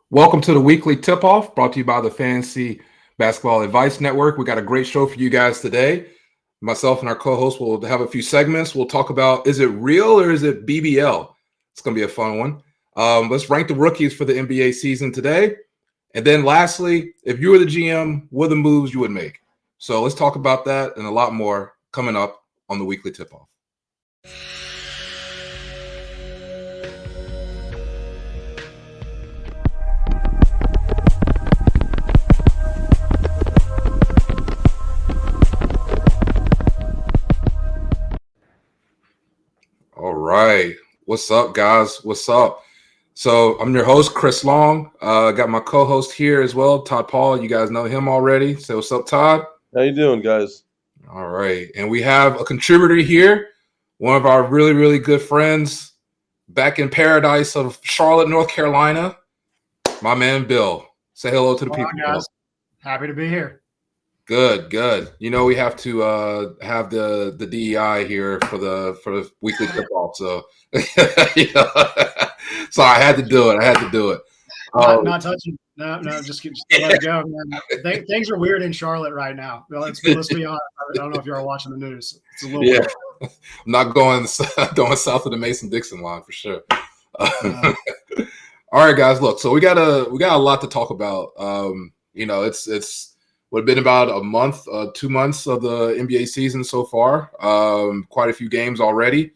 Welcome to the weekly tip-off brought to you by the Fantasy Basketball Advice Network. We got a great show for you guys today. Myself and our co-host will have a few segments. We'll talk about, is it real or is it BBL? It's going to be a fun one. Let's rank the rookies for the NBA season today. And then lastly, if you were the GM, what are the moves you would make? So let's talk about that and a lot more coming up on the weekly tip-off. All right. What's up, guys? What's up? So I'm your host, Chris Long. Got my co-host here as well, Todd Paul. You guys know him already. Say what's up, Todd. How you doing, guys? All right. And we have a contributor here, one of our really, really good friends back in paradise of Charlotte, North Carolina, my man, Bill. Say hello to the people. Guys. Happy to be here. Good, good. You know, we have to have the DEI here for the weekly tip-off. So, so I had to do it. Not touching. No, just let it go, man. Things are weird in Charlotte right now. Let's be honest. I don't know if you're watching the news. It's a little weird. I'm not going south of the Mason-Dixon line for sure. All right, guys. Look, so we got a lot to talk about. It's been about a month, 2 months of the NBA season so far. Quite a few games already.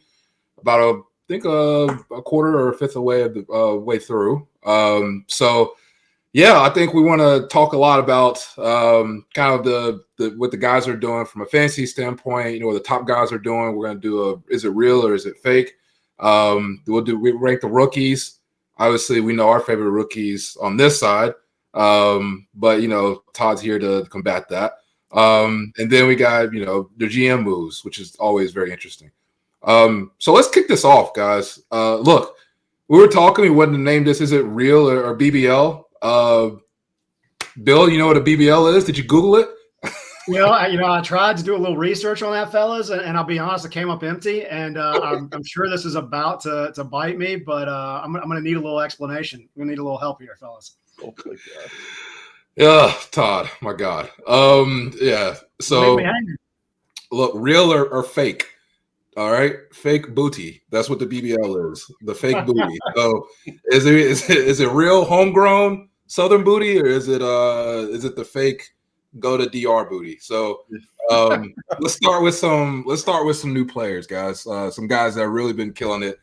About a quarter or a fifth away of the way through. I think we want to talk a lot about kind of the what the guys are doing from a fantasy standpoint. You know, what the top guys are doing. We're going to do is it real or is it fake? We rank the rookies. Obviously, we know our favorite rookies on this side. But Todd's here to combat that. And then we got, the GM moves, which is always very interesting. So let's kick this off, guys. Look, we were talking, we wanted to name this, is it real or BBL? Bill, you know what a BBL is? Did you Google it? I tried to do a little research on that, fellas, and I'll be honest, it came up empty, and I'm sure this is about to bite me, but I'm going to need a little explanation. We're going to need a little help here, fellas. Oh my God. Yeah, Todd, my God. So look, real or fake? All right, fake booty. That's what the BBL is. The fake booty. So is it real homegrown Southern booty, or is it the fake go to DR booty? So let's start with some new players, guys. Some guys that have really been killing it.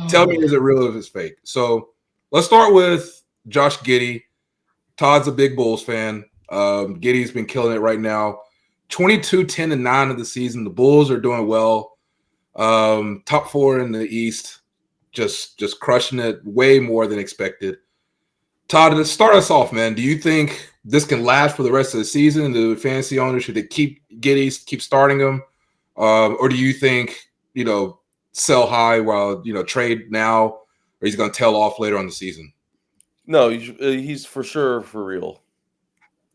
Tell me, is it real or is it fake? So let's start with Josh Giddey. Todd's a big Bulls fan. Giddey's been killing it right now. 22, 10, and 9 of the season. The Bulls are doing well. Top 4 in the East. Just crushing it way more than expected. Todd, to start us off, man, do you think this can last for the rest of the season? The fantasy owners, should they keep Giddey, keep starting him? Or do you think, sell high while, trade now, or he's going to tail off later on the season? No, he's for sure for real.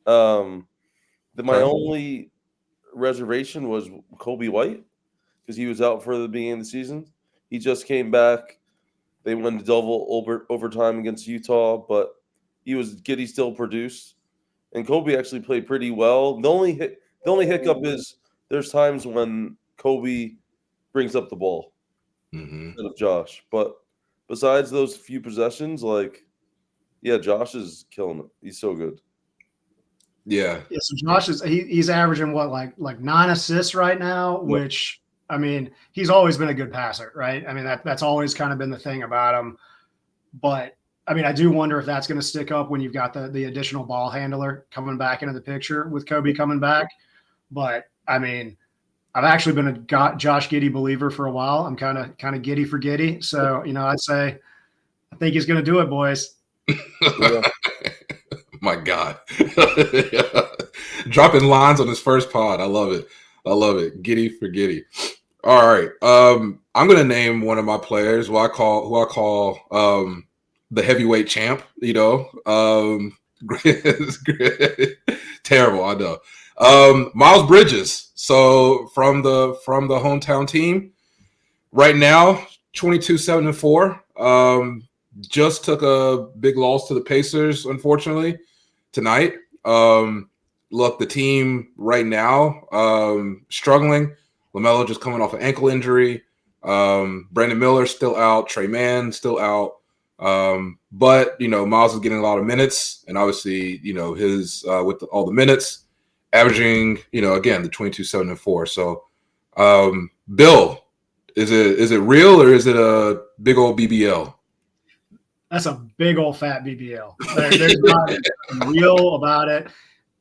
My only reservation was Kobe White because he was out for the beginning of the season. He just came back. They won the double overtime against Utah, but Giddey still produced, and Kobe actually played pretty well. The only hiccup is there's times when Kobe brings up the ball instead of Josh. But besides those few possessions, Josh is killing it. He's so good. Yeah. So Josh he's averaging what, like 9 assists right now, which he's always been a good passer, right? That's always kind of been the thing about him. But I do wonder if that's going to stick up when you've got the additional ball handler coming back into the picture with Kobe coming back. But I've actually been a Josh Giddey believer for a while. I'm kind of giddy for Giddey. So, I'd say I think he's going to do it, boys. My God. Dropping lines on his first pod. I love it. Giddy for Giddey. All right. I'm gonna name one of my players who I call the heavyweight champ, terrible, I know. Miles Bridges. So from the hometown team, right now, 22, 7-4. just took a big loss to the Pacers, unfortunately, tonight. Look, the team right now struggling. LaMelo just coming off an ankle injury. Brandon Miller still out. Trey Mann still out. But Miles is getting a lot of minutes, and obviously, his with all the minutes, averaging, again, the 22, 7, and 4. So, Bill, is it real or is it a big old BBL? That's a big old fat BBL. There's nothing real about it.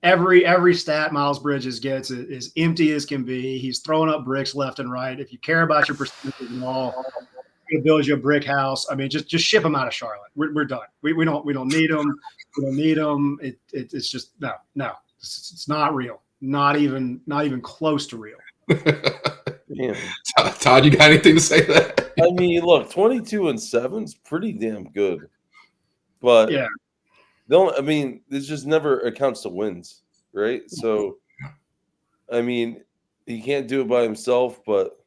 Every stat Miles Bridges gets is empty as can be. He's throwing up bricks left and right. If you care about your percentage and all, to build you a brick house. I mean, just ship him out of Charlotte. We're done. We don't need him. We don't need him. It's just no. It's not real. Not even close to real. Damn. Todd, you got anything to say to that? I mean, look, 22-7 is pretty damn good, but yeah, this just never accounts to wins, right? So, I mean, he can't do it by himself, but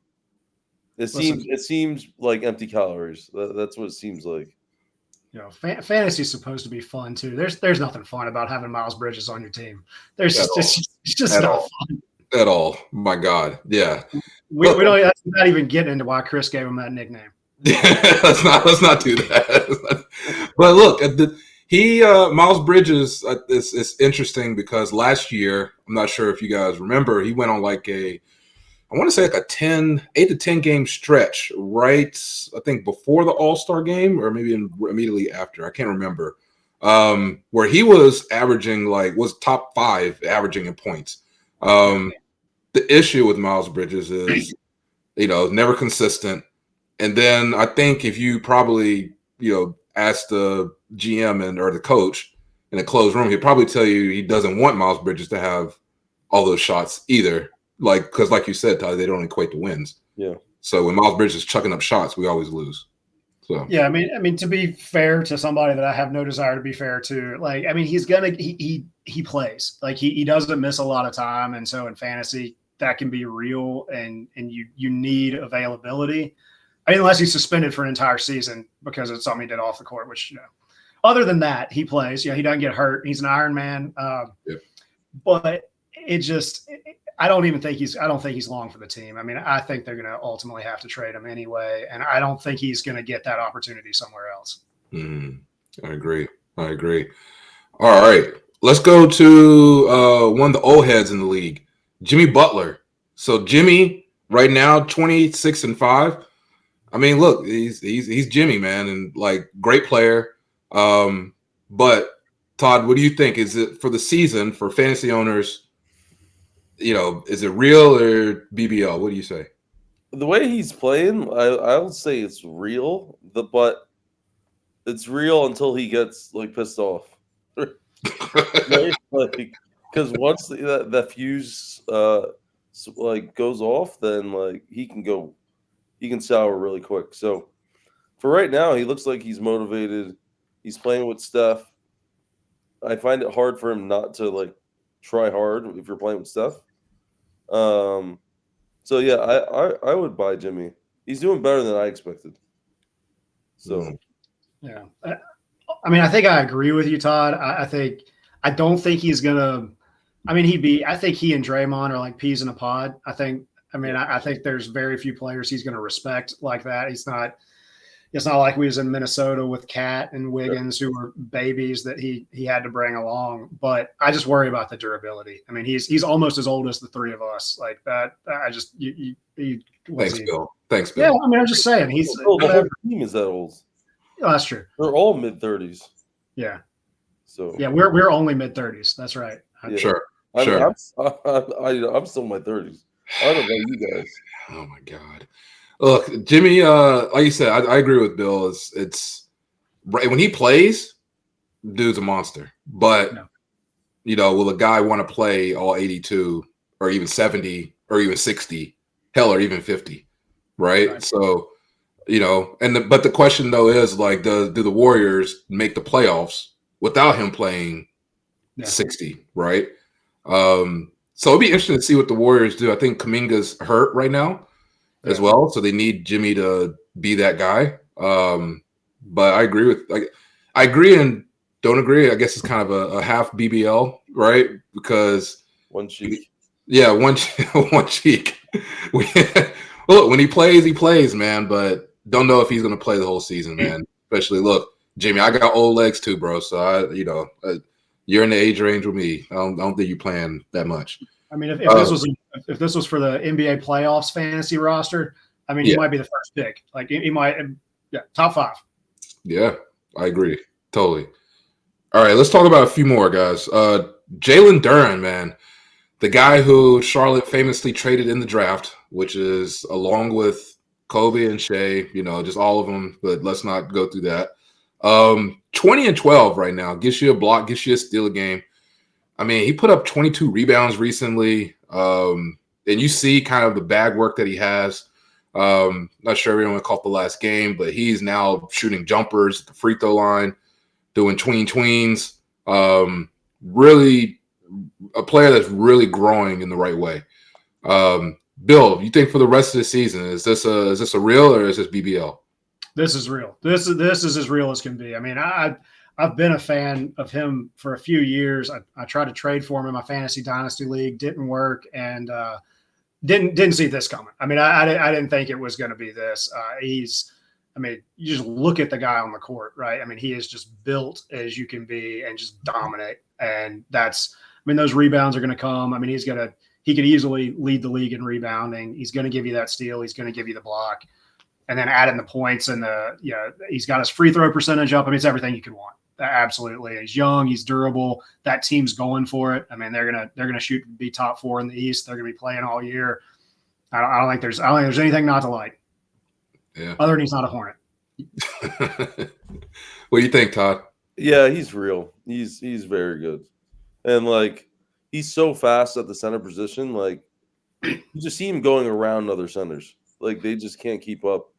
it seems like empty calories. That's what it seems like. Fantasy is supposed to be fun too. There's nothing fun about having Miles Bridges on your team. It's just not fun at all. My God, yeah. We don't. That's not even getting into why Chris gave him that nickname. let's not do that. But look, Miles Bridges. It's interesting because last year, I'm not sure if you guys remember, he went on like I want to say like a 8 to 10 game stretch, right? I think before the All-Star game or maybe immediately after. I can't remember. Where he was averaging was top 5 averaging in points. The issue with Miles Bridges is, never consistent. And then I think if you probably, ask the GM or the coach in a closed room, he'd probably tell you he doesn't want Miles Bridges to have all those shots either. Because like you said, Todd, they don't equate to wins. Yeah. So when Miles Bridges is chucking up shots, we always lose. So yeah, I mean, to be fair to somebody that I have no desire to be fair to, he plays. He doesn't miss a lot of time, and so in fantasy that can be real, and you need availability. I mean, unless he's suspended for an entire season because it's something he did off the court, which other than that, he plays. He doesn't get hurt. He's an Iron Man. But it just. I don't think he's long for the team. I mean, I think they're going to ultimately have to trade him anyway, and I don't think he's going to get that opportunity somewhere else. I agree. All right, let's go to one of the old heads in the league, Jimmy Butler. So Jimmy right now 26-5. I mean, look, he's Jimmy, man, and great player. But Todd, what do you think? Is it for the season for fantasy owners? Is it real or BBL? What do you say? The way he's playing, I would say it's real. But it's real until he gets pissed off, right? Because once that fuse goes off, then he can sour really quick. So for right now, he looks like he's motivated. He's playing with Steph. I find it hard for him not to try hard if you're playing with Steph. So yeah, I would buy Jimmy. He's doing better than I expected. So yeah, I mean, I think I agree with you, Todd. I don't think he's gonna. I mean, I think he and Draymond are like peas in a pod. I think there's very few players he's gonna respect like that. It's not like we was in Minnesota with Cat and Wiggins, who were babies that he had to bring along. But I just worry about the durability. I mean, he's almost as old as the three of us. Like that, I just Thanks, Bill. Yeah, I mean, I'm just saying the whole team is that old. Oh, that's true. They're all mid-30s. Yeah. So yeah, we're only mid-30s. That's right. Yeah. Sure. I'm still in my 30s. I don't know you guys. Oh my God. Look, Jimmy, like you said, I agree with Bill. It's right when he plays, dude's a monster. But will a guy want to play all 82 or even 70 or even 60, hell, or even 50, right? So, but the question though is do the Warriors make the playoffs without him playing 60, right? So it'd be interesting to see what the Warriors do. I think Kuminga's hurt right now as well, so they need Jimmy to be that guy. but I agree I agree and don't agree. I guess it's kind of a half BBL, right? Because one cheek. Yeah, one cheek. Look, when he plays, man. But don't know if he's going to play the whole season, man. Especially, look, Jamie, I got old legs too, bro. So you're in the age range with me. I don't think you're playing that much. I mean, if this was for the NBA playoffs fantasy roster, I mean, he might be the first pick. Like he might, top 5. Yeah, I agree totally. All right, let's talk about a few more guys. Jalen Duren, man. The guy who Charlotte famously traded in the draft, which is along with Kobe and Shea, just all of them, but let's not go through that. 20 and 12 right now. Gets you a block, gets you a steal a game. I mean, he put up 22 rebounds recently. And you see kind of the bag work that he has. Not sure everyone caught the last game, but he's now shooting jumpers at the free throw line, doing tweens. Really a player that's really growing in the right way. Bill, you think for the rest of the season, is this a real or is this BBL? This is real. This is as real as can be. I mean, I've been a fan of him for a few years. I tried to trade for him in my fantasy dynasty league, didn't work, and didn't see this coming. I mean, I didn't think it was going to be this. I mean, you just look at the guy on the court, right? I mean, he is just built as you can be and just dominate. And those rebounds are going to come. I mean, he could easily lead the league in rebounding. He's going to give you that steal. He's going to give you the block, and then add in the points and he's got his free throw percentage up. I mean, it's everything you could want. Absolutely. He's young. He's durable. That team's going for it. I mean, they're gonna be top 4 in the East. They're gonna be playing all year. I don't think there's anything not to like. Yeah. Other than he's not a Hornet. What do you think, Todd? Yeah, he's real. He's very good. And he's so fast at the center position. You just see him going around other centers. They just can't keep up.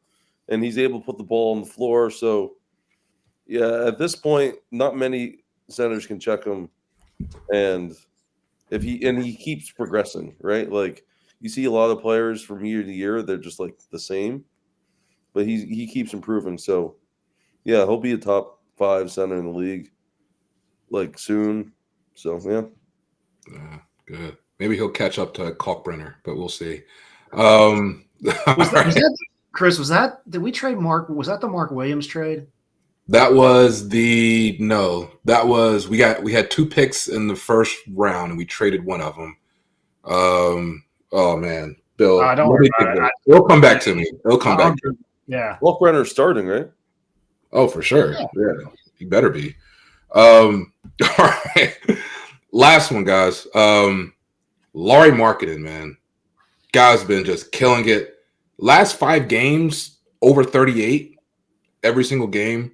And he's able to put the ball on the floor. So yeah, at this point, not many centers can check him. And he keeps progressing, right? You see a lot of players from year to year, they're just the same. But he keeps improving. So yeah, he'll be a top 5 center in the league soon. So yeah. Good. Maybe he'll catch up to Kalkbrenner, but we'll see. Chris, did we trade Mark? Was that the Mark Williams trade? That was we had 2 picks in the first round and we traded one of them. Oh man, Bill, don't worry about it. It'll come back to me. It'll come back to me. Yeah. Kalkbrenner's starting, right? Oh, for sure. Yeah. He better be. All right. Last one, guys. Lauri Markkanen, man. Guy's been just killing it. Last 5 games, over 38 every single game.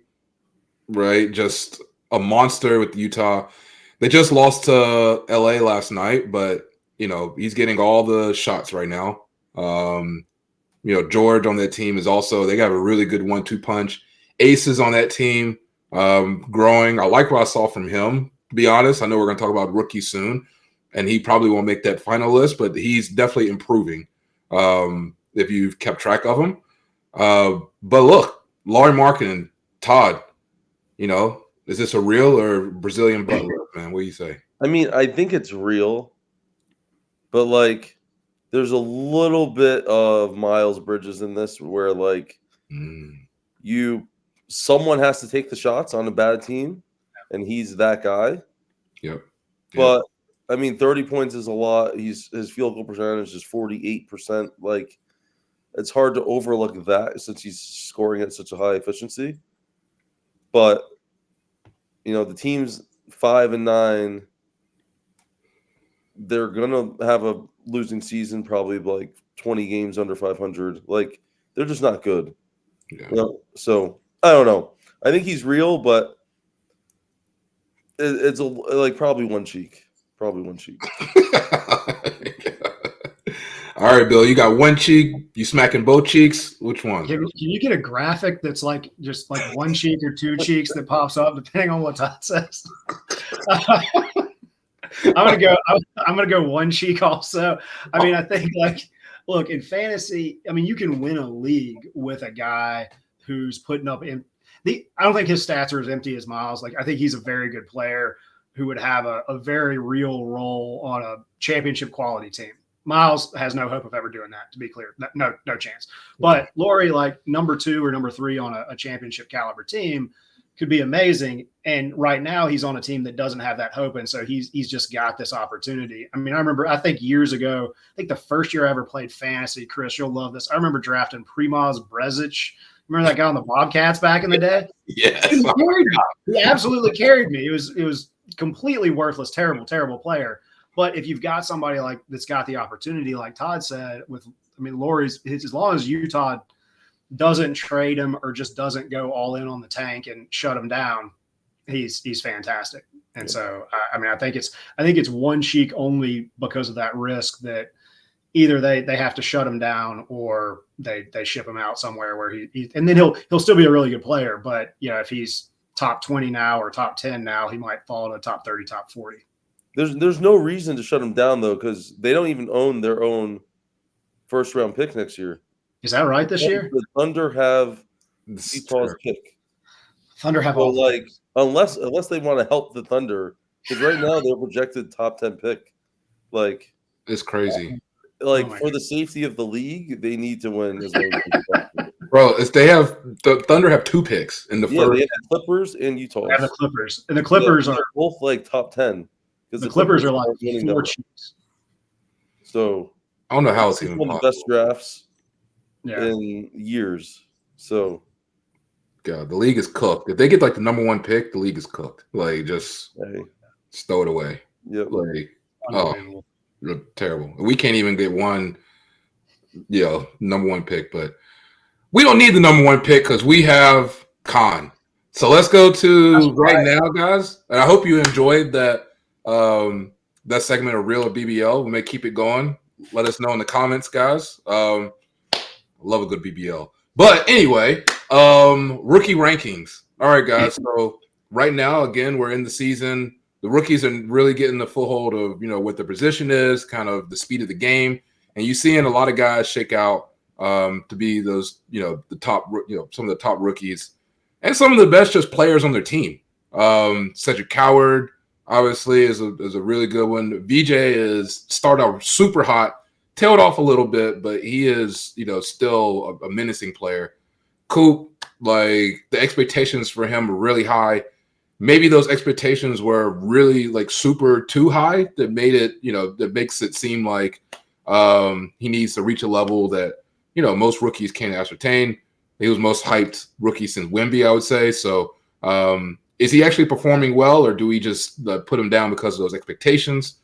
Right? Just a monster with Utah. They just lost to LA last night, but he's getting all the shots right now. George on that team is also, they got a really good 1-2 punch. Ace is on that team, growing. I like what I saw from him, to be honest. I know we're going to talk about rookie soon, and he probably won't make that final list, but he's definitely improving if you've kept track of him. But look, Lauri Markkanen, Todd, is this a real or Brazilian Butler, man? What do you say? I mean, I think it's real, but there's a little bit of Miles Bridges in this where someone has to take the shots on a bad team, and he's that guy. Yep. But I mean, 30 points is a lot. His field goal percentage is 48%. It's hard to overlook that since he's scoring at such a high efficiency. But the team's 5 and 9. They're gonna have a losing season, probably 20 games under 500. They're just not good. Yeah. So I don't know. I think he's real, but it's probably one cheek. Probably one cheek. All right, Bill. You got one cheek. You smacking both cheeks. Which one? Can you get a graphic that's just one cheek or 2 cheeks that pops up depending on what Todd says? I'm gonna go one cheek also. I mean, I think look, in fantasy, I mean, you can win a league with a guy who's putting up I don't think his stats are as empty as Miles. Like, I think he's a very good player who would have a very real role on a championship quality team. Miles has no hope of ever doing that, to be clear. No chance. But Lauri, like number 2 or number 3 on a championship caliber team, could be amazing. And right now he's on a team that doesn't have that hope. And so he's just got this opportunity. I mean, I think years ago, I think the first year I ever played fantasy, Chris, you'll love this. I remember drafting Primoz Brezic. Remember that guy on the Bobcats back in the day? Yes. He absolutely carried me. It was completely worthless, terrible player. But if you've got somebody like that's got the opportunity, like Todd said, Lauri's, as long as Utah doesn't trade him or just doesn't go all in on the tank and shut him down, he's fantastic. And so, I think it's one cheek only because of that risk that either they have to shut him down or they ship him out somewhere where he and then he'll still be a really good player. But if he's top 20 now or top 10 now, he might fall to top 30, top 40. There's no reason to shut them down, though, because they don't even own their own first-round pick next year. Is that right this year? The Thunder have Utah's pick. Thunder have all like unless they want to help the Thunder, because right now they're projected top 10 pick. Like, it's crazy. For the safety of the league, they need to win as well. Bro, the Thunder have 2 picks in the first. They have the Clippers and Utah. They have the Clippers, and the Clippers are both like top 10. The Clippers are like 4 chiefs. So I don't know how it's even one of the best drafts in years. So, God, the league is cooked. If they get like the number 1 pick, the league is cooked. Like, just stow it away. Yep. Like, terrible. We can't even get one, number 1 pick. But we don't need the number 1 pick because we have Kon. So let's go to right now, guys. And I hope you enjoyed that. That segment of Real or BBL. We may keep it going. Let us know in the comments, guys. Love a good BBL. But anyway, rookie rankings. All right, guys. So right now, again, we're in the season. The rookies are really getting the full hold of what their position is, kind of the speed of the game, and you're seeing a lot of guys shake out to be those the top some of the top rookies and some of the best just players on their team. Cedric Coward, obviously, is a really good one. VJ is started out super hot, tailed off a little bit, but he is, still a menacing player. Coop, like the expectations for him are really high. Maybe those expectations were really like super too high that made it, that makes it seem like he needs to reach a level that, most rookies can't ascertain. He was most hyped rookie since Wemby, I would say. So, is he actually performing well, or do we just put him down because of those expectations?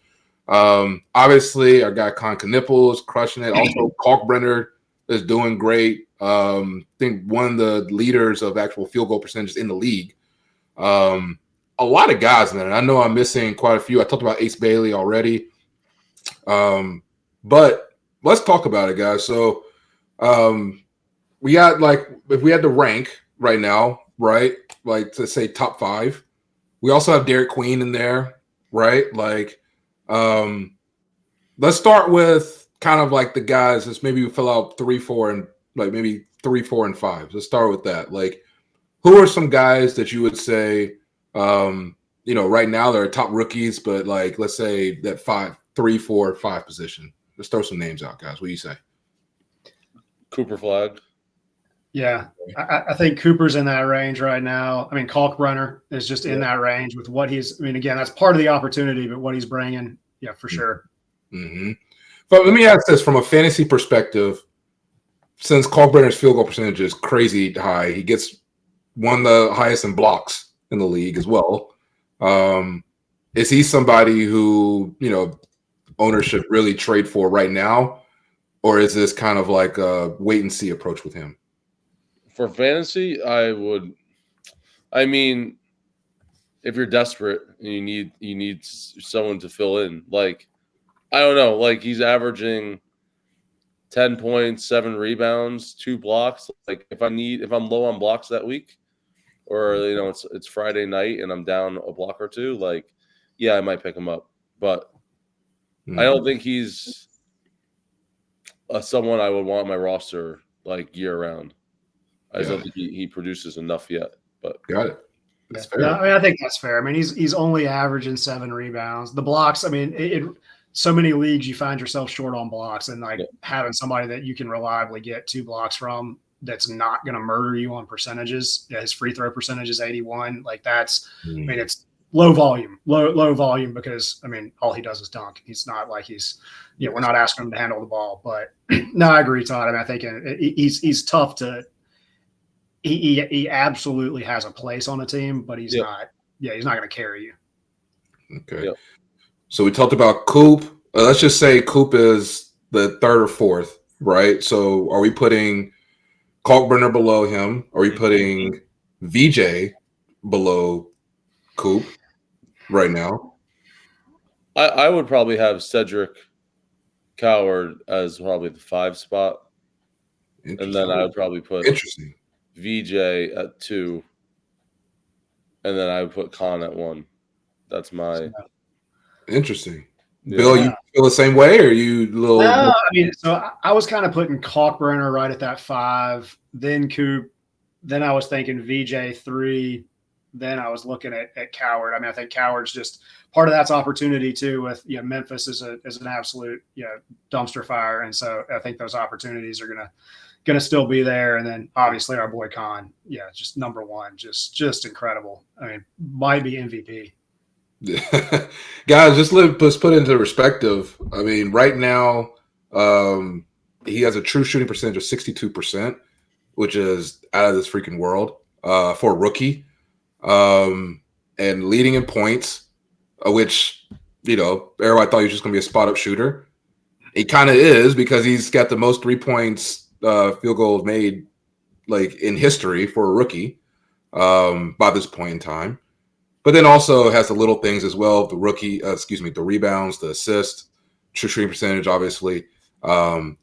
Obviously, our guy Kon Knueppel is crushing it. Also, Kalkbrenner is doing great. I think one of the leaders of actual field goal percentages in the league. A lot of guys, man. I know I'm missing quite a few. I talked about Ace Bailey already. But let's talk about it, guys. So we got if we had to rank right now, right? Like to say top 5. We also have Derek Queen in there, right? Let's start with kind of like the guys. Let's maybe fill out 3, 4, and maybe 3, 4, and 5. Let's start with that. Who are some guys that you would say, right now they're top rookies, but let's say that 5, 3, 4, 5 position. Let's throw some names out, guys. What do you say? Cooper Flag. Yeah, I think Cooper's in that range right now. I mean, Kalkbrenner is just in that range with what he's. I mean, again, that's part of the opportunity, but what he's bringing, for sure. Mm-hmm. But let me ask this from a fantasy perspective. Since Kalkbrenner's field goal percentage is crazy high, he gets one of the highest in blocks in the league as well. Is he somebody who ownership really trade for right now, or is this kind of like a wait and see approach with him? For fantasy, I would. I mean, if you're desperate and you need someone to fill in, I don't know, he's averaging 10 points, 7 rebounds, 2 blocks. If I'm low on blocks that week, or it's Friday night and I'm down a block or 2, I might pick him up. But I don't think he's someone I would want on my roster year round. I just don't think he produces enough yet. But got it. That's fair. Yeah, I mean, I think that's fair. I mean, he's only averaging 7 rebounds. The blocks, I mean, so many leagues you find yourself short on blocks, and like having somebody that you can reliably get 2 blocks from that's not going to murder you on percentages. Yeah, his free throw percentage is 81. Like that's, I mean, it's low volume because I mean, all he does is dunk. He's not like we're not asking him to handle the ball. But no, I agree, Todd. I mean, I think he's tough to. He absolutely has a place on the team, but he's not. Yeah, he's not going to carry you. Okay. Yep. So we talked about Coop. Let's just say Coop is the 3rd or 4th, right? So are we putting Kalkbrenner below him? Are we putting VJ below Coop right now? I would probably have Cedric Coward as probably the 5 spot. And then I would probably put VJ at 2. And then I would put Kon at 1. That's my interesting. Bill, you feel the same way, or you little? No, I mean, so I was kind of putting Kalkbrenner right at that 5, then Coop, then I was thinking VJ 3, then I was looking at Coward. I mean, I think Coward's just part of that's opportunity too. With Memphis is an absolute dumpster fire, and so I think those opportunities are gonna still be there. And then obviously our boy Kon, just number 1, just incredible. I mean, might be MVP. Guys, just put into perspective. I mean, right now, he has a true shooting percentage of 62%, which is out of this freaking world for a rookie. And leading in points, which everybody thought he was just going to be a spot up shooter. He kind of is, because he's got the most 3 points field goals made like in history for a rookie by this point in time. But then also has the little things as well. The the rebounds, the assist, true shooting percentage, obviously. Bill,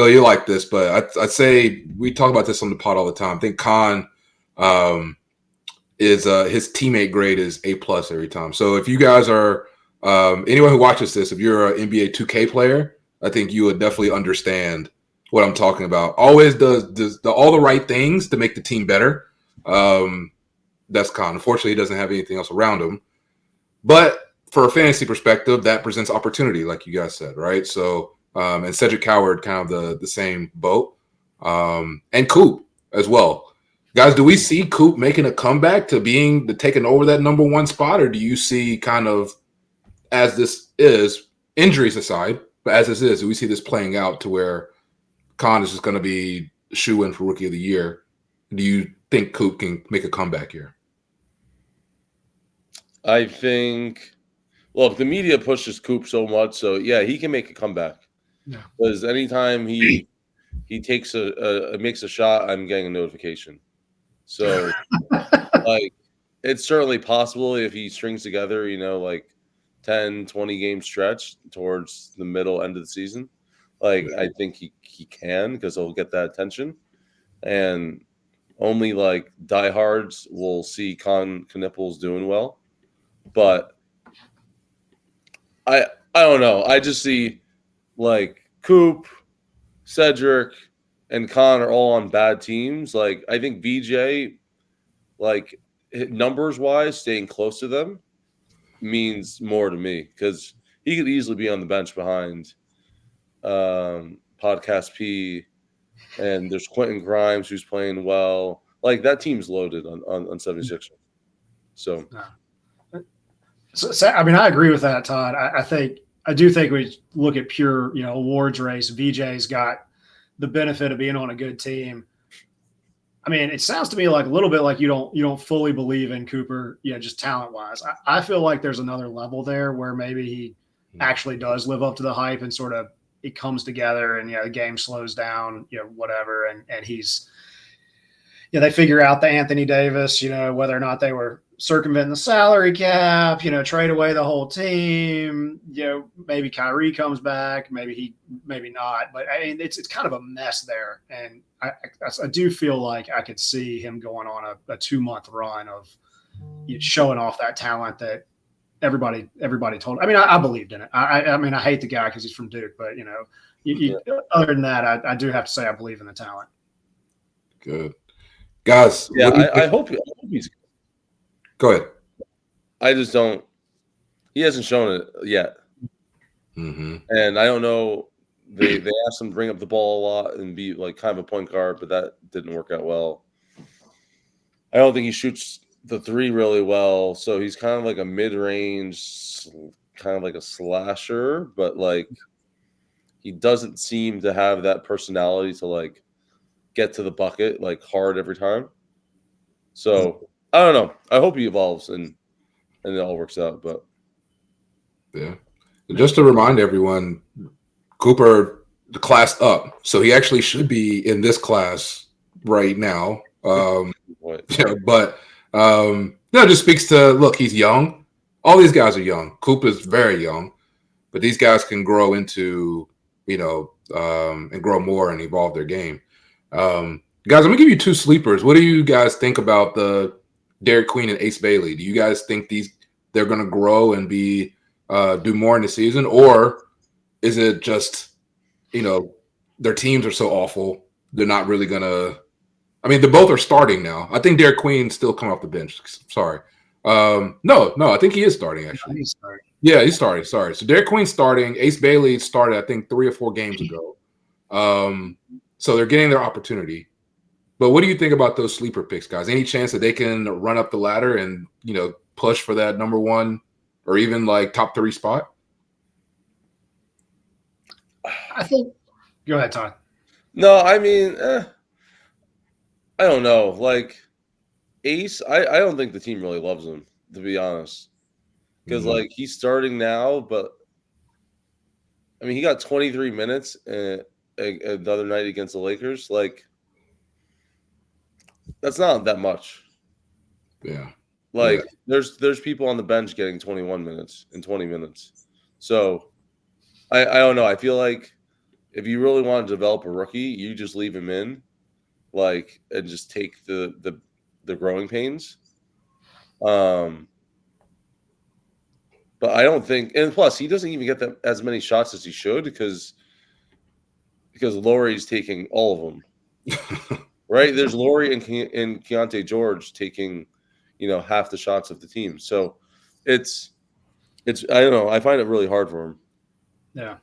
you like this, but I'd say we talk about this on the pod all the time. I think Kon is his teammate grade is A+ every time. So if you guys are anyone who watches this, if you're an NBA 2K player, I think you would definitely understand what I'm talking about. Always does all the right things to make the team better. That's Kon. Unfortunately, he doesn't have anything else around him. But for a fantasy perspective, that presents opportunity, like you guys said, right? So, and Cedric Coward, kind of the same boat. And Coop as well. Guys, do we see Coop making a comeback to taking over that number 1 spot? Or do you see kind of, as this is, injuries aside, but as this is, do we see this playing out to where Kon is just going to be shoe-in for Rookie of the Year? Do you think Coop can make a comeback here? I think, look, the media pushes Coop so much, so he can make a comeback. Yeah. Because anytime he takes makes a shot, I'm getting a notification. So, like, it's certainly possible if he strings together, like 10, 20 game stretch towards the middle end of the season. Like, I think he can, because he'll get that attention, and only like diehards will see Kon Knueppel's doing well. But I don't know. I just see like Coop, Cedric, and Kon are all on bad teams. Like, I think VJ, like, numbers wise, staying close to them means more to me, because he could easily be on the bench behind Podcast P, and there's Quentin Grimes who's playing well. Like, that team's loaded on 76ers. So. So, I mean, I agree with that, Todd. I do think we look at pure, awards race. VJ's got the benefit of being on a good team. I mean, it sounds to me like a little bit like you don't fully believe in Cooper, just talent wise. I feel like there's another level there where maybe he actually does live up to the hype, and sort of it comes together, and the game slows down, whatever, and he's, they figure out the Anthony Davis, whether or not they were circumventing the salary cap, trade away the whole team, maybe Kyrie comes back, maybe not, but I mean, it's kind of a mess there. And I do feel like I could see him going on a 2-month run of showing off that talent that everybody told. I mean, I believed in it. I mean, I hate the guy because he's from Duke, but other than that, I do have to say I believe in the talent. Good. Guys, Yeah, I hope he's. Go ahead. I just don't. He hasn't shown it yet, and I don't know. They asked him to bring up the ball a lot and be like kind of a point guard, but that didn't work out well. I don't think he shoots the three really well, so he's kind of like a mid-range, kind of like a slasher, but like he doesn't seem to have that personality to like get to the bucket like hard every time. So I don't know. I hope he evolves and it all works out. But yeah, just to remind everyone, Cooper classed up, so he actually should be in this class right now. Yeah, but no, it just speaks to look. He's young. All these guys are young. Cooper's very young, but these guys can grow into and grow more and evolve their game. Guys, I'm gonna give you two sleepers. What do you guys think about the Derek Queen and Ace Bailey? Do you guys think they're gonna grow and be do more in the season, or is it just their teams are so awful they're not really gonna? I mean, they both are starting now. I think Derek Queen's still coming off the bench. Sorry, no, I think he is starting actually. He's starting. Yeah, he's starting. Sorry, so Derek Queen's starting. Ace Bailey started I think 3 or 4 games ago. So they're getting their opportunity. But what do you think about those sleeper picks, guys? Any chance that they can run up the ladder and push for that number 1 or even like top 3 spot? I think. Go ahead, Todd. No, I mean, I don't know. Like Ace, I don't think the team really loves him, to be honest, because like he's starting now, but I mean he got 23 minutes the other night against the Lakers. Like that's not that much. Yeah. Like there's people on the bench getting 21 minutes and 20 minutes. So I don't know. I feel like if you really want to develop a rookie, you just leave him in, like, and just take the growing pains. But I don't think, and plus he doesn't even get as many shots as he should because Lauri's taking all of them. Right? There's Lauri and Keontae George taking, half the shots of the team. So it's I don't know. I find it really hard for him. Yeah.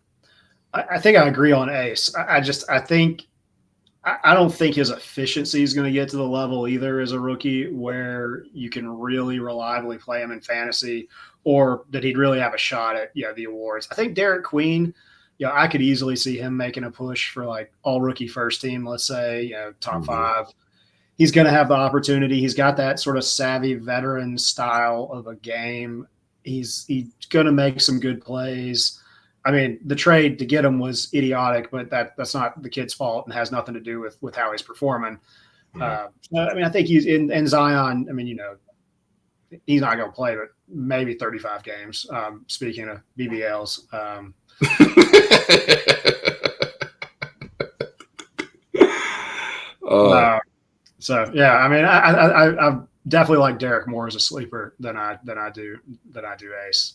I think I agree on Ace. I don't think his efficiency is going to get to the level either as a rookie where you can really reliably play him in fantasy, or that he'd really have a shot at the awards. I think Derek Queen, I could easily see him making a push for like all rookie first team, let's say, top 5. He's going to have the opportunity. He's got that sort of savvy veteran style of a game. He's going to make some good plays. I mean, the trade to get him was idiotic, but that's not the kid's fault and has nothing to do with how he's performing. I mean, I think he's in Zion. I mean, he's not going to play, but maybe 35 games. Speaking of BBLs. So yeah, I mean, I definitely like Derek more as a sleeper than I do Ace.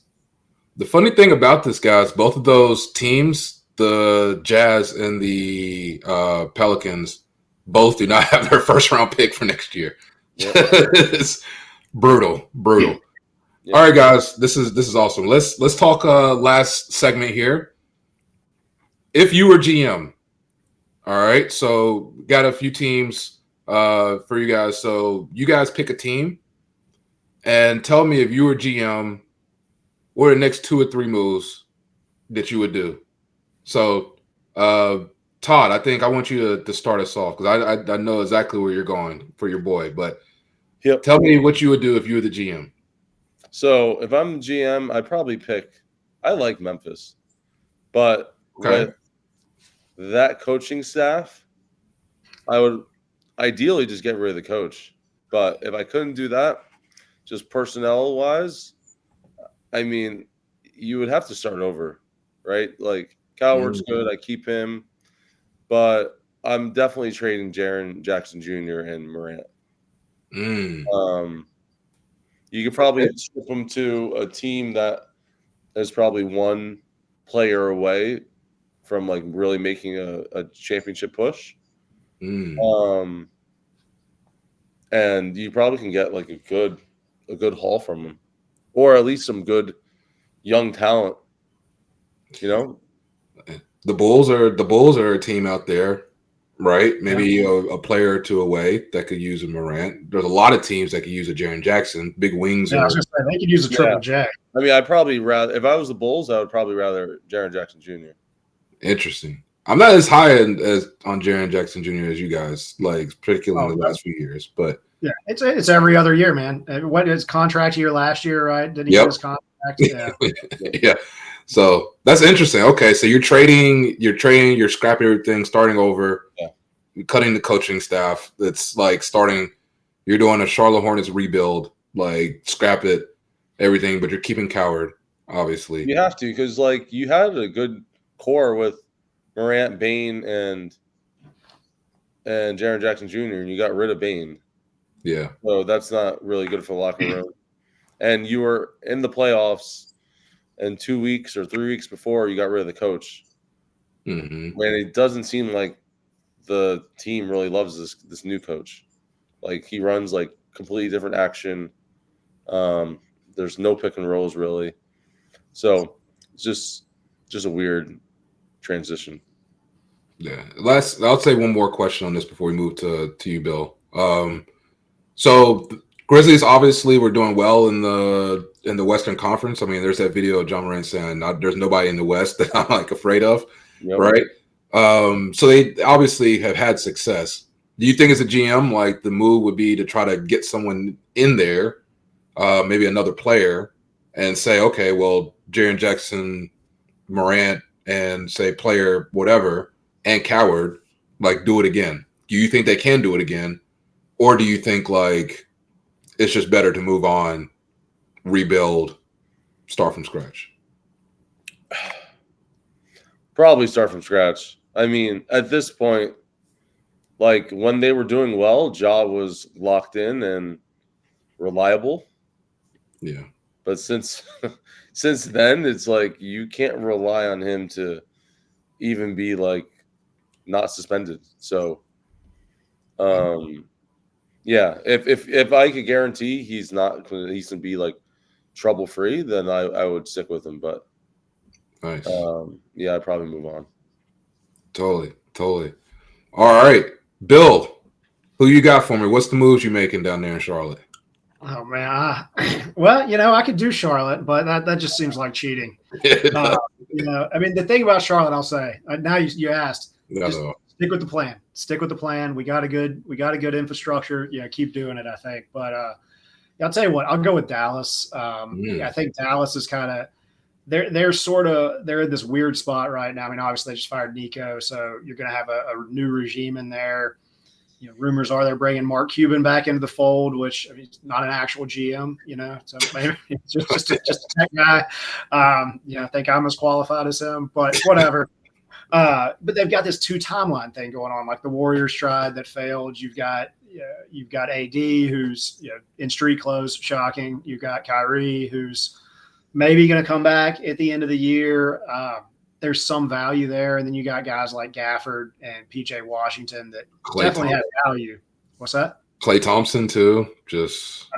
The funny thing about this, guys, both of those teams, the Jazz and the Pelicans, both do not have their first round pick for next year. Yeah. It's brutal. Yeah. All right, guys, this is awesome. Let's talk last segment here. If you were GM, all right. So got a few teams for you guys. So you guys pick a team and tell me if you were GM, what are the next 2 or 3 moves that you would do? So, Todd, I think I want you to start us off because I know exactly where you're going for your boy. But tell me what you would do if you were the GM. So if I'm GM, I'd probably I like Memphis. But with that coaching staff, I would ideally just get rid of the coach. But if I couldn't do that, just personnel-wise, I mean, you would have to start over, right? Like, Coward's good. I keep him. But I'm definitely trading Jaren Jackson Jr. and Morant. You could probably ship them to a team that is probably one player away from, like, really making a championship push. and you probably can get like a good haul from him, or at least some good young talent. You know, the Bulls are a team out there, right? Maybe a player or two away that could use a Morant. There's a lot of teams that could use a Jaren Jackson. Big wings. Yeah, I was gonna say they could use a triple J. I mean, I'd probably rather, if I was the Bulls, I would probably rather Jaren Jackson Jr. Interesting. I'm not as high as on Jaren Jackson Jr. as you guys, like particularly in the last few years, but yeah, it's every other year, man. What is contract year last year, right? Did he get his contract? Yeah. Yeah. So that's interesting. Okay, so you're trading, you're scrapping everything, starting over, cutting the coaching staff. It's like you're doing a Charlotte Hornets rebuild, like scrap it, everything, but you're keeping Coward, obviously. You have to, because like you had a good core with Morant, Bane, and Jaren Jackson Jr., and you got rid of Bane. Yeah. So that's not really good for the locker room. And you were in the playoffs, and 2 weeks or 3 weeks before you got rid of the coach. Mm-hmm. And it doesn't seem like the team really loves this new coach. Like he runs like completely different action. There's no pick and rolls really. So it's just a weird transition. Yeah. I'll say one more question on this before we move to you, Bill. So Grizzlies obviously were doing well in the Western Conference. I mean, there's that video of John Morant saying there's nobody in the West that I'm like afraid of, right? So they obviously have had success. Do you think as a GM, like the move would be to try to get someone in there, maybe another player, and say, okay, well, Jaren Jackson, Morant, and say player whatever, and Coward, like do it again? Do you think they can do it again? Or do you think like it's just better to move on, rebuild, start from scratch? Probably start from scratch. I mean, at this point, like when they were doing well, Ja was locked in and reliable. Yeah. But since then, it's like you can't rely on him to even be like not suspended. So, yeah, if I could guarantee he's gonna be like trouble free, then I would stick with him. But nice. Yeah, I'd probably move on. Totally. All right, Bill, who you got for me? What's the moves you making down there in Charlotte? Oh man, well, I could do Charlotte, but that just seems like cheating. I mean, the thing about Charlotte, I'll say now you asked, stick with the plan. Stick with the plan. We got a good infrastructure. Keep doing it. I think, but I'll tell you what, I'll go with Dallas. I think Dallas is kind of they're in this weird spot right now. I mean, obviously they just fired Nico, so you're going to have a new regime in there. Rumors are they're bringing Mark Cuban back into the fold, which I mean, he's not an actual GM, so maybe it's just a tech guy. I think I'm as qualified as him, but whatever. But they've got this 2 timeline thing going on, like the Warriors tried that failed. You've got AD who's in street clothes, shocking. You've got Kyrie who's maybe going to come back at the end of the year. There's some value there. And then you got guys like Gafford and PJ Washington that definitely have value. What's that? Klay Thompson too. I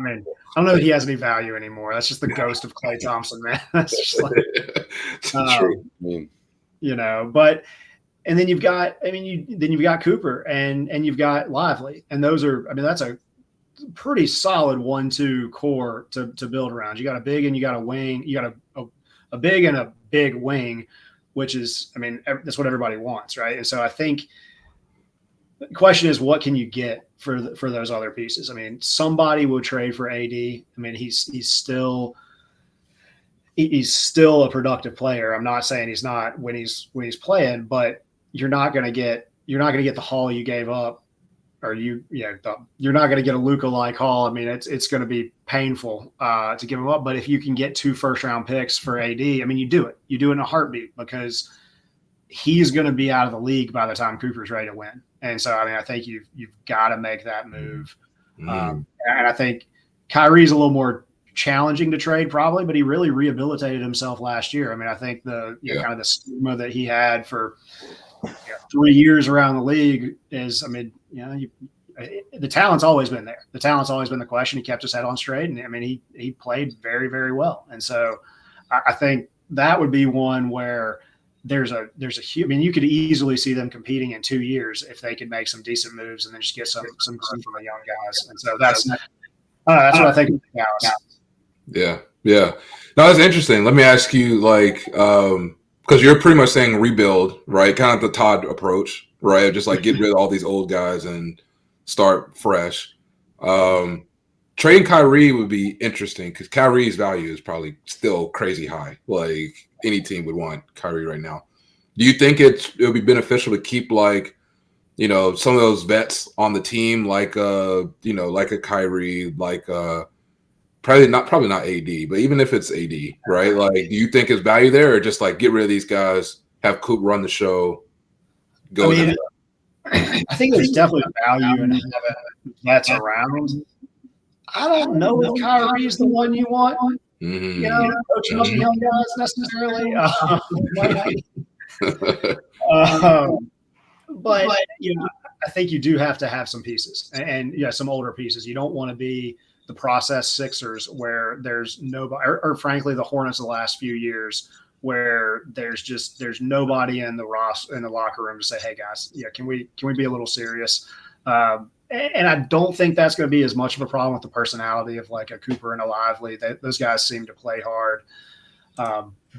mean, I don't know that he has any value anymore. That's just the ghost of Klay Thompson, man. That's just like true. But and then you've got Cooper and you've got Lively. And those are, I mean, that's a pretty solid 1-2 core to build around. You got a big and you got a wing. You got a big and a big wing, which is, I mean, that's what everybody wants, right? And so I think the question is, what can you get for those other pieces? I mean, somebody will trade for AD. I mean, he's still a productive player. I'm not saying he's not when he's playing, but you're not going to get the haul you gave up, or you're not going to get a Luka-like haul. I mean, it's going to be painful to give him up. But if you can get 2 first-round picks for AD, I mean, you do it. You do it in a heartbeat because he's going to be out of the league by the time Cooper's ready to win. And so, I mean, I think you've got to make that move. And I think Kyrie's a little more challenging to trade probably, but he really rehabilitated himself last year. I mean, I think kind of the stigma that he had for 3 years around the league is, I mean, the talent's always been there. The talent's always been the question. He kept his head on straight, and I mean, he played very, very well. And so I think that would be one where there's a huge. I mean, you could easily see them competing in 2 years if they could make some decent moves and then just get some growth from the young guys. And so that's what I think of Dallas. Yeah. No, that's interesting. Let me ask you, like, because you're pretty much saying rebuild, right? Kind of the Todd approach, right? Just like get rid of all these old guys and start fresh. Trading Kyrie would be interesting because Kyrie's value is probably still crazy high. Like any team would want Kyrie right now. Do you think it would be beneficial to keep like, you know, some of those vets on the team, like like a Kyrie, like probably not AD, but even if it's AD, right? Like, do you think it's value there, or just like get rid of these guys, have Coop run the show? I think there's definitely value in having vets around. I don't know if Kyrie's the one you want, coaching up the young guys necessarily. But I think you do have to have some pieces and some older pieces. You don't want to be the process Sixers where there's nobody, or frankly, the Hornets the last few years where there's nobody in the locker room to say, hey guys, can we be a little serious? And I don't think that's going to be as much of a problem with the personality of like a Cooper and a Lively. Those guys seem to play hard.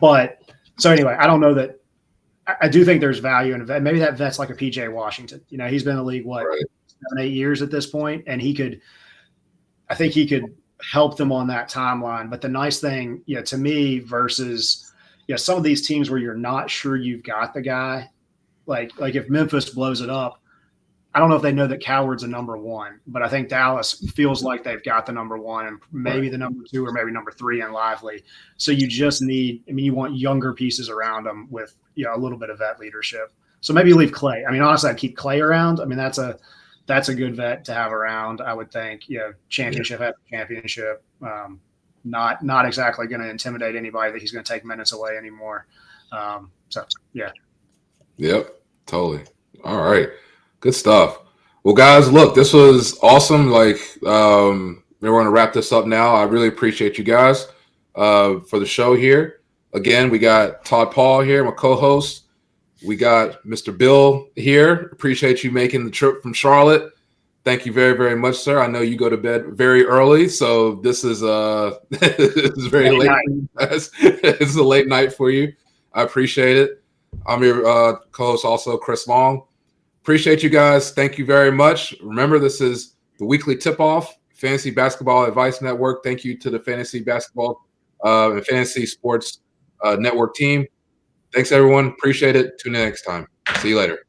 But so anyway, I don't know that. I do think there's value in vet. Maybe that vet's like a PJ Washington. He's been in the league, 7-8 years at this point, and I think he could help them on that timeline. But the nice thing, to me, versus some of these teams where you're not sure you've got the guy, like if Memphis blows it up, I don't know if they know that Coward's a number one, but I think Dallas feels like they've got the number one and maybe the number two or maybe number three in Lively. So you just need, you want younger pieces around them with a little bit of vet leadership. So maybe you leave Clay. Honestly, I'd keep Clay around. That's a good vet to have around, I would think. Championship after championship. Not exactly going to intimidate anybody that he's going to take minutes away anymore. Yep, totally. All right. Good stuff. Well, guys, look, this was awesome. Like, we're going to wrap this up now. I really appreciate you guys for the show here. Again, we got Todd Paul here, my co-host. We got Mr. Bill here. Appreciate you making the trip from Charlotte. Thank you very, very much, sir. I know you go to bed very early, so this is this is very late. It's a late night for you. I appreciate it. I'm your co-host also, Chris Long. Appreciate you guys. Thank you very much. Remember, this is the weekly tip-off, Fantasy Basketball Advice Network. Thank you to the Fantasy Basketball and Fantasy Sports Network team. Thanks, everyone. Appreciate it. Tune in next time. See you later.